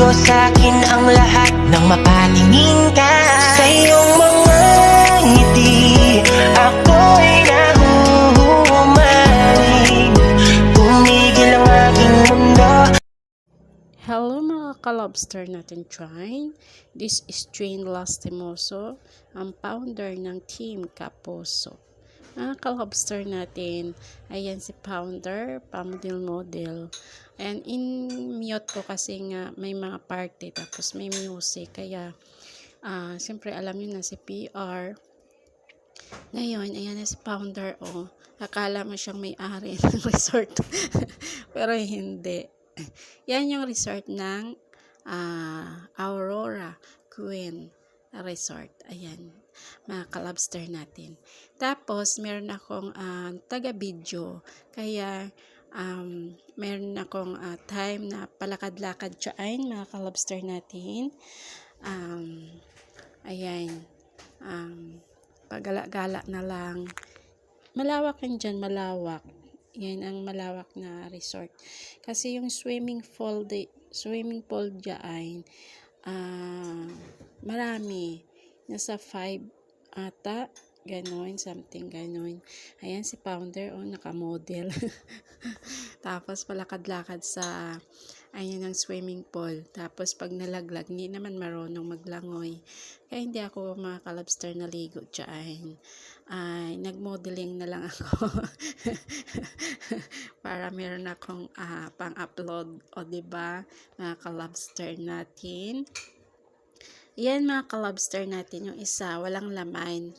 ko sa'kin ang lahat nang mapatingin ka. Sa iyong mga ngiti, ako'y nahuhumaling. Tumigil ang aking mundo. Hello mga ka-lobster natin dyan. This is Jane Lastimoso, ang founder ng Team Kaposo. Mga ka-lobster natin, ayan si founder, model. And in-mute ko kasi nga may mga party tapos may music. Kaya, siyempre alam niyo na si PR. Ngayon, ayan na si founder. Akala mo siyang may-ari ng resort. Pero hindi. Yan yung resort ng Aurora Queen Resort. Ayan, mga ka-lobster natin. Tapos, meron akong taga-video. Kaya, meron akong time na palakad-lakad dyan, mga ka-lobster natin. Ayan. Pagala-gala na lang. Malawak yan dyan, malawak. Yan ang malawak na resort. Kasi yung swimming pool dyan, marami. Nasa 5 ata. Ganon, something ganon. Ayan si founder, nakamodel. Tapos palakad-lakad sa ayan ang swimming pool. Tapos pag nalaglag, hindi naman marunong maglangoy. Kaya hindi ako mga ka-lobster naligo dyan. Ay, nag-modeling na lang ako. Para meron akong pang-upload. O diba, mga ka-lobster natin. Yan mga ka-lobster natin. Yung isa, walang laman.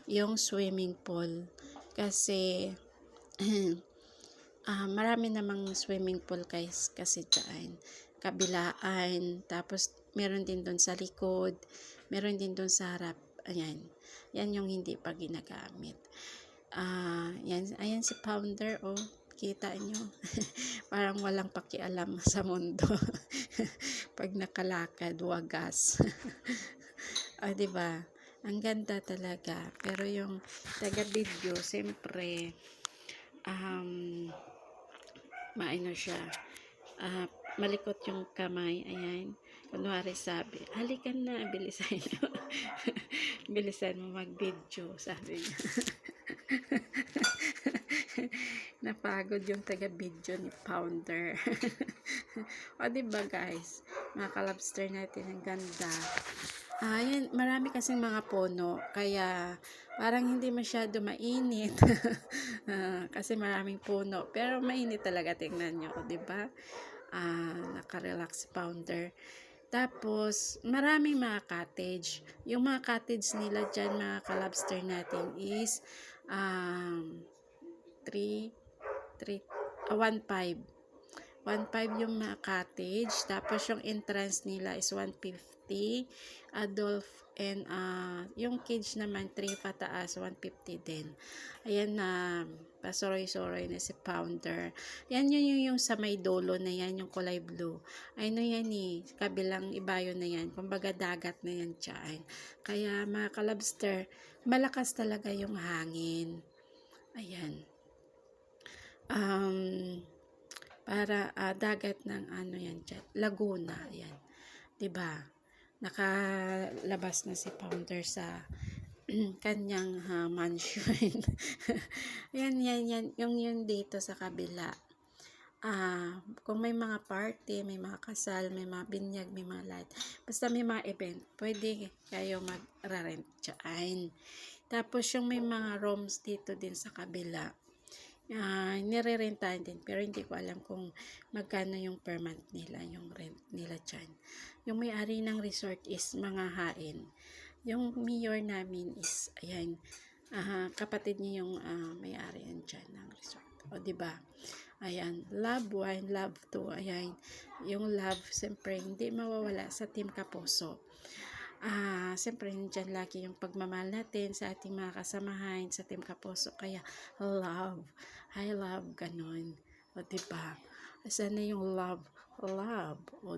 Yung swimming pool. Kasi, marami namang swimming pool guys kasi dyan. Kabilaan. Tapos, meron din doon sa likod. Meron din doon sa harap. Ayan. Yan yung hindi pa ginagamit. Ayan si founder. Kita nyo. Parang walang pakialam sa mundo. Pag nakalakad, wagas. Diba? Ang ganda talaga. Pero yung taga-video, siyempre, maano siya, malikot yung kamay. Ayan. Kunwari sabi, halikan na, bilisan mo. Bilisan mo mag-video, sabi niya. Napagod yung taga-video ni founder. Diba guys, mga ka-lobster natin, ang ganda. Yan, marami kasing mga puno, kaya parang hindi masyado mainit. Kasi maraming puno, pero mainit talaga, tingnan nyo, diba? Naka-relax founder. Tapos, maraming mga cottage. Yung mga cottage nila dyan, mga ka-lobster natin, is 1.5 yung mga cottage. Tapos yung entrance nila is 150 adult, and yung cage naman 3 pataas 150 din. Ayan na, pasoroy-soroy na si founder. Yan yung sa may dulo na yan, yung kulay blue. Ano yan kabilang ibayo na yan, kumbaga dagat na yan dyan. Kaya mga ka-lobster, malakas talaga yung hangin. Ayan. Para dagat ng yan dyan, Laguna. Ayan. Diba? Nakalabas na si founder sa kanyang mansion. yan. Yung dito sa kabila. Kung may mga party, may mga kasal, may mga binyag, may mga light, basta may mga event, pwede kayo mag-rent dyan. Tapos yung may mga rooms dito din sa kabila, nire-rentahan din, pero hindi ko alam kung magkano yung per month nila, yung rent nila dyan. Yung may-ari ng resort is mga hain. Yung mayor namin is, ayan, kapatid niya yung may-ari dyan ng resort. Diba? Ayan, love 1, love 2, ayan, yung love, siyempre, hindi mawawala sa Team Kaposo. Siyempre, dyan lagi yung pagmamahal natin sa ating mga kasamahan sa Team Kaposo. Kaya, love, I love, ganon. Diba? Sana yung love,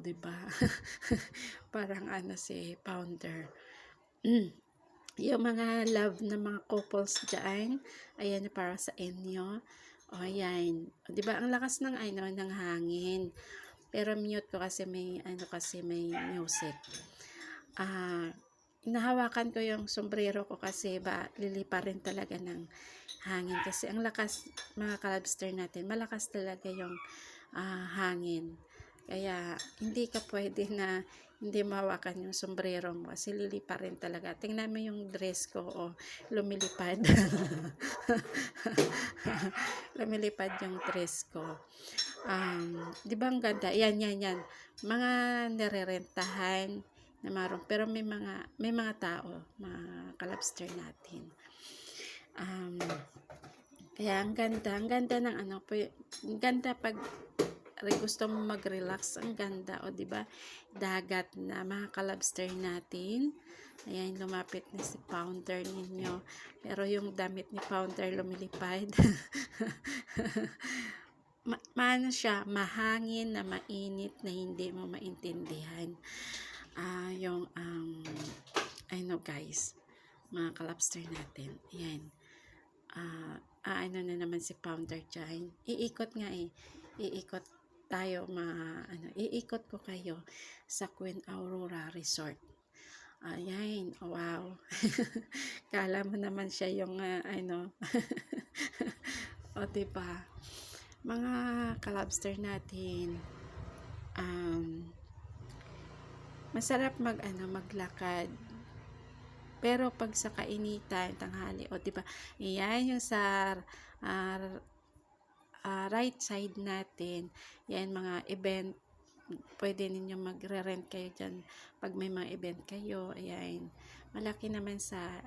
diba? Parang si founder. Yung mga love na mga couples dyan, ayan, para sa inyo. Ayan. Diba, ang lakas ng ng hangin. Pero mute ko kasi may may music. Inahawakan ko yung sombrero ko kasi lilipa rin talaga ng hangin kasi ang lakas mga kalabster natin, malakas talaga yung hangin. Kaya hindi ka pwede na hindi mahawakan yung sombrero mo kasi lilipa rin talaga. Tingnan mo yung dress ko, lumilipad. Lumilipad yung dress ko. Di ba ang ganda? Yan. Mga nirerentahan na marong, pero may mga tao, mga kalabster natin. Kaya ang ganda ng ang ganda pag gusto mo mag-relax, ang ganda, di ba? Dagat na mga kalabster natin. Ayan, lumapit na si Pounder ninyo. Pero yung damit ni Pounder lumilipad. Maano siya, mahangin na mainit na hindi mo maintindihan. Guys, mga kalabster natin. Ayan. Na naman si Pounder dyan. Iikot tayo, iikot ko kayo sa Queen Aurora Resort. Ayan, wow. Kala mo naman siya yung o diba, mga kalabster natin, masarap maglakad. Pero pag sa kainitan, tanghali, diba, yan yung sa right side natin, yan mga event, pwede ninyo magre-rent kayo dyan pag may mga event kayo. Ayan, malaki naman sa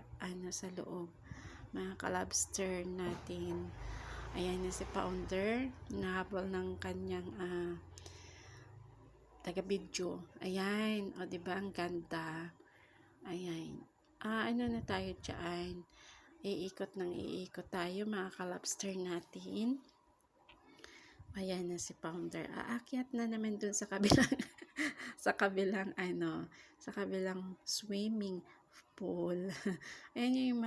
sa loob, mga kalabster natin. Ayan yung si Pounder, nahabol ng kanyang taga-video. Ayan, diba, ang ganda. Ayan, na tayo dyan, iikot tayo, mga kalabster natin. Ayan na si Pounder, aakyat na naman dun sa kabilang sa kabilang swimming pool. Ayan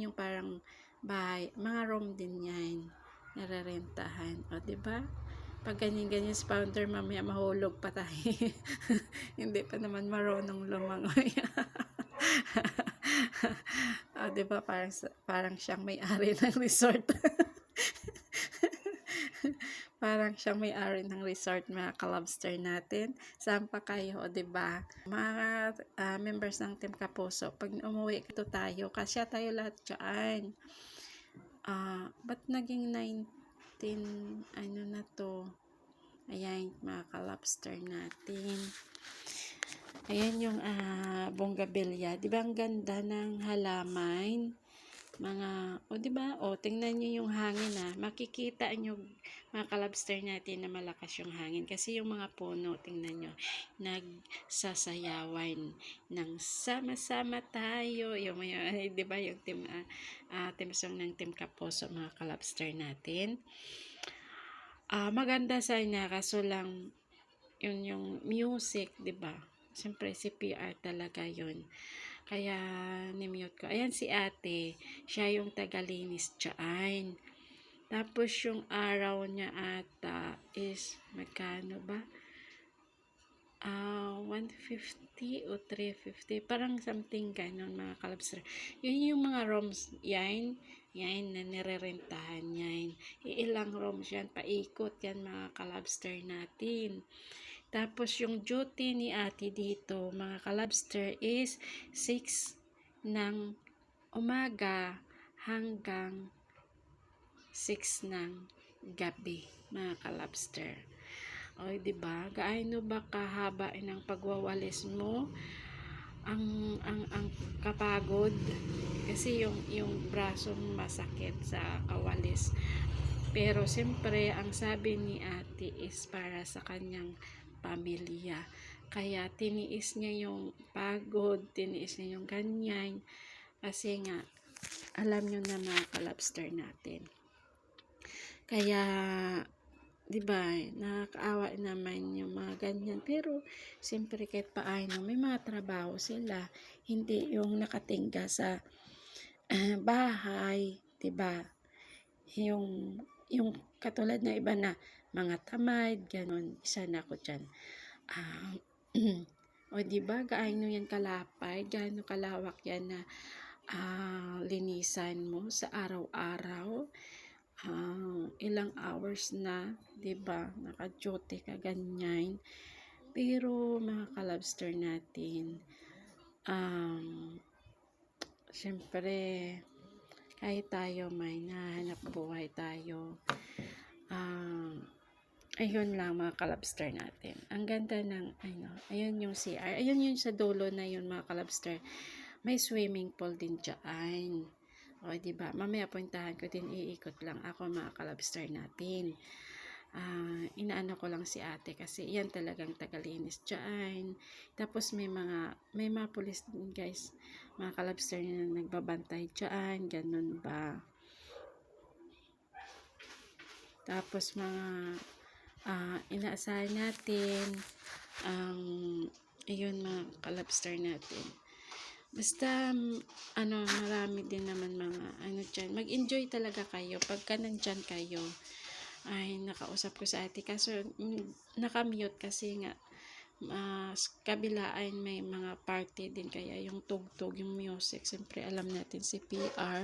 yung parang bahay, mga room din yan, narerentahan. Diba? Pag ganyan si Pounder, mamaya mahulog pa tayo. Hindi pa naman marunong lumangoy. Diba? Parang siyang may-ari ng resort. Parang siyang may-ari ng resort, mga kalabster natin. Saan pa kayo, diba? Mga members ng Team Kapuso, pag umuwi ito tayo, kasya tayo lahat dyan. Ba't naging 19, na to? Ayan, mga kalabster natin. Ayan yung bonggabilya. Diba ang ganda ng halaman? Diba? Tingnan nyo yung hangin, makikita nyo, mga kalabster natin, na malakas yung hangin kasi yung mga puno, tingnan nyo, nagsasayawan ng sama-sama tayo. Diba yung team song ng Team Kapuso, mga kalabster natin. Maganda sana, kaso lang yun yung music, diba? Siyempre si PR talaga yun. Kaya ni-mute ko. Ayan si ate, siya yung tagalinis dyan. Tapos yung araw niya ata is magkano ba? 150 o 350, parang something ganon, mga kalabster. Yun yung mga rooms yan na nirerentahan yan. Ilang rooms yan, paikot yan, mga kalabster natin. Tapos yung duty ni ate dito, mga kalabster, is 6 ng umaga hanggang 6 ng gabi, mga kalabster. Diba? Gaano ba kahaba ng pagwawalis mo? Ang kapagod kasi yung braso masakit sa kawalis. Pero siyempre, ang sabi ni ate is para sa kanyang pamilya. Kaya tiniis niya yung pagod, tiniis niya yung ganyan. Kasi nga, alam nyo na, mga kalabster natin. Kaya, diba, nakakaawa naman yung mga ganyan. Pero, siyempre, kahit paano, may mga trabaho sila. Hindi yung nakatingga sa bahay, diba? Yung katulad na iba na mga tamad, ganun. Isa na ako dyan. Ah, o diba, gaano yan kalapay, gaano kalawak yan na linisan mo sa araw-araw. Ilang hours na, 'di ba? Naka-duty ka ganyan. Pero mga kalabster natin, syempre kahit tayo may nahanap buhay tayo. Ayun lang mga kalabster natin. Ang ganda ng ayun yung CR. Ayun yung sa dulo na yun mga kalabster. May swimming pool din dyan. O, diba? Mamaya puntahan ko din, iikot lang ako mga kalabster natin. Inaano ko lang si ate kasi yan talagang tagalinis dyan. Tapos may mga pulis din guys, mga kalabster na nagbabantay dyan. Ganun ba? Tapos mga inaasahan natin, ayun mga kalabster natin. Basta, marami din naman mga, dyan. Mag-enjoy talaga kayo. Pagka nandyan kayo, ay, nakausap ko sa ate. Kaso, nakamute kasi nga, kabila ay may mga party din. Kaya yung tugtog, yung music, siyempre alam natin si PR.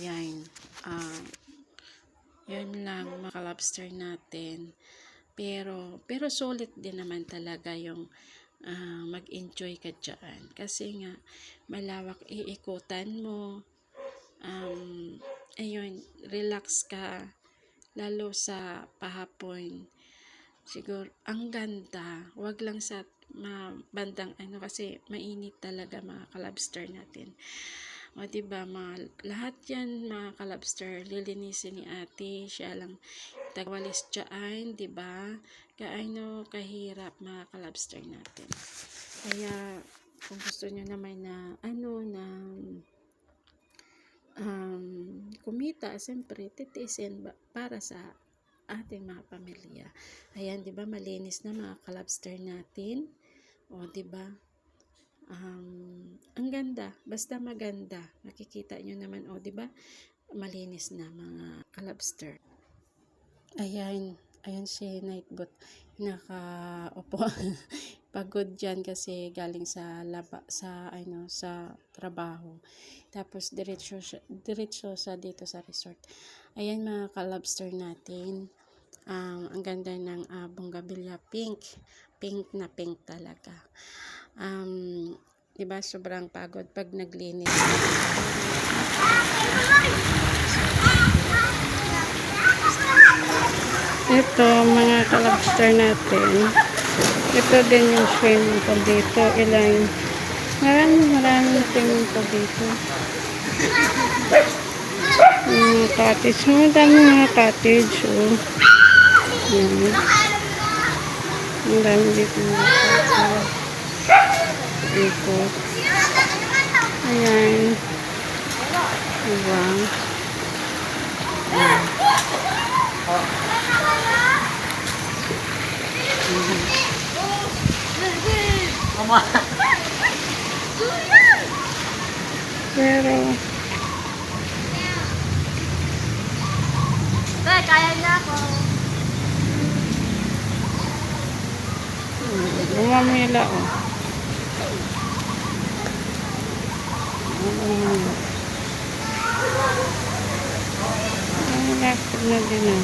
Yan. Yun lang, mga kalabster natin. Pero sulit din naman talaga yung mag-enjoy ka dyan. Kasi nga, malawak iikutan mo. Ayun, relax ka. Lalo sa pahapon. Siguro, ang ganda. Wag lang sa bandang kasi mainit talaga mga kalabster natin. O diba, lahat yan mga kalabster, lilinisin ni ate. Siya lang tagwalis dyan, diba? Gaano kahirap mga kalabster natin. Kaya, kung gusto nyo naman na, kumita, siyempre, titiisin para sa ating mga pamilya. Ayan, diba, malinis na mga kalabster natin. O, diba? Ang ganda, basta maganda. Nakikita nyo naman, diba? Malinis na mga kalabster. Ayan si Nightbot, nakaupo. Pagod dyan kasi galing sa trabaho. Tapos diretso sa dito sa resort. Ayan mga kalabster natin. Ang ganda ng bonggabilya, pink na pink talaga. Diba, sobrang pagod pag naglinis. Ito mga kalabster natin, ito din yung swimming pool dito. Maraming swimming pool dito. Cottage, dami mga cottage. Yan. Ang dami dito mga cottage. Ikot. Ayan. Diba? Pero kaya na ako. Bumamila lapit na din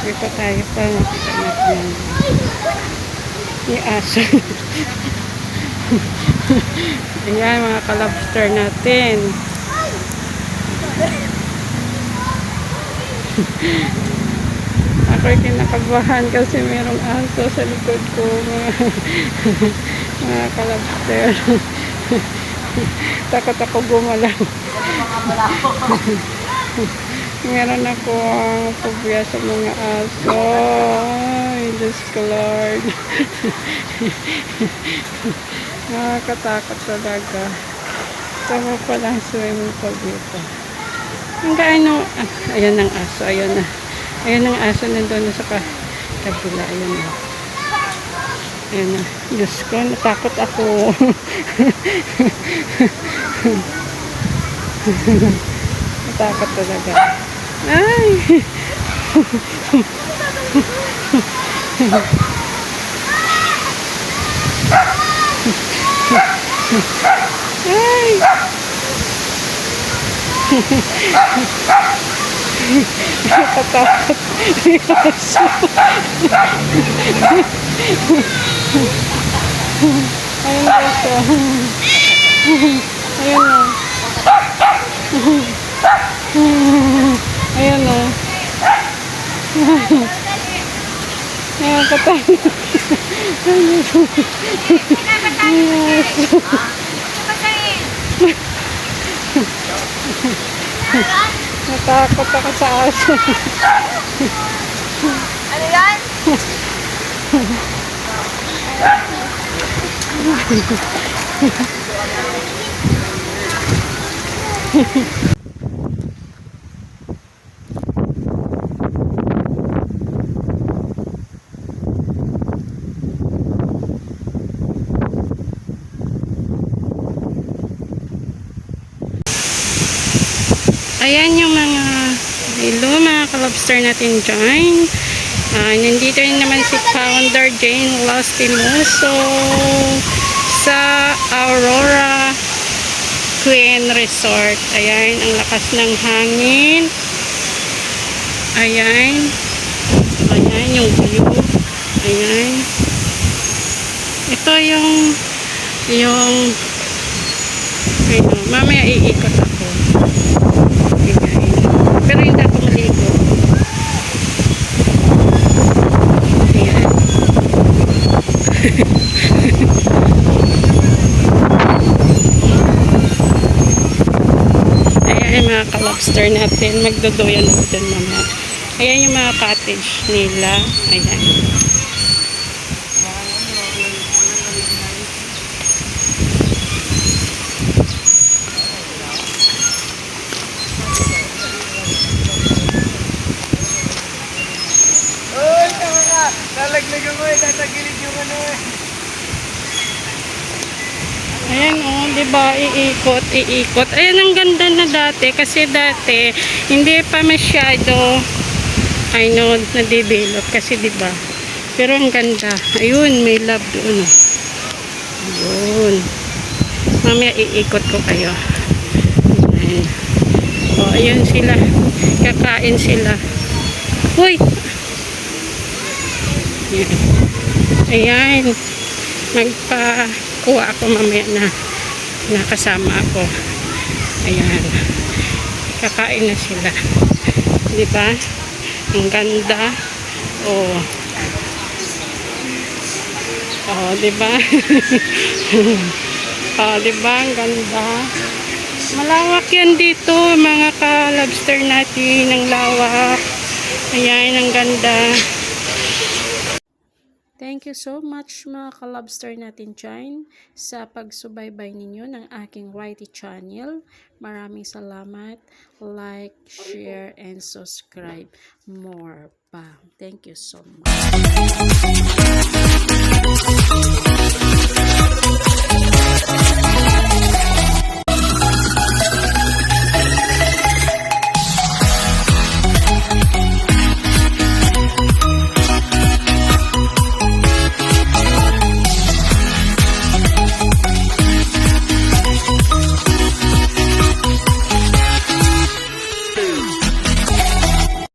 dito tayo pa nakita natin yung aso. Ayan mga kalabster natin. Ako'y kinakabahan kasi merong aso sa likod ko mga kalabster. Takot ako gumalaw. Meron ako phobia sa mga aso. Ay, Diyos ko Lord. Nakakatakot talaga. Tama pala ang swimming pool dito. Ang gaano, ayan ang aso, ayan ang aso nandun sa kabila, ayan na. Ayan na. Diyos ko, natakot ako. Natakot talaga. Ay! Ay! Nakatakot. Ayun guys. Ayun na. Ayun na. Ayun, katakot. Natakot ako sa aso. Ano yan? Ayan yung mga mga ka-lobster natin dyan. Nandito rin naman si Founder Jane Lastimoso sa Aurora Queen Resort. Ayan, ang lakas ng hangin. Ayan. Ayan yung view. Ayan. Ito yung ayun, mamaya iikot ako. Ayan. Pero hindi ako maligo. Ayan. Ayan yung mga ka-lobster natin. Magdodoyan ako dun mamaya. Ayan yung mga cottage nila. Ayan. Lalaglagan mo tatagilid yung ano Ayan oh, 'di ba? Iikot. Ayan ang ganda na dati kasi dati hindi pa masyado na-develop kasi 'di ba? Pero ang ganda. Ayun, may love doon. Oh. Ayun. Mamaya iikot ko kayo. Ayan. Oh, ayun sila. Kakain sila. Uy. Ayan. Magpakuha ako mamaya na nakasama ako. Ayan. Kakain na sila. Diba? Ang ganda. Oh. Oh, diba? Oh, diba? Ang ganda. Malawak yan dito, mga ka-lobster natin. Ang lawak. Ayan, ang ganda. Thank you so much mga ka-lobster natin dyan sa pagsubaybay ninyo ng aking YT channel. Maraming salamat. Like, share, and subscribe more pa. Thank you so much.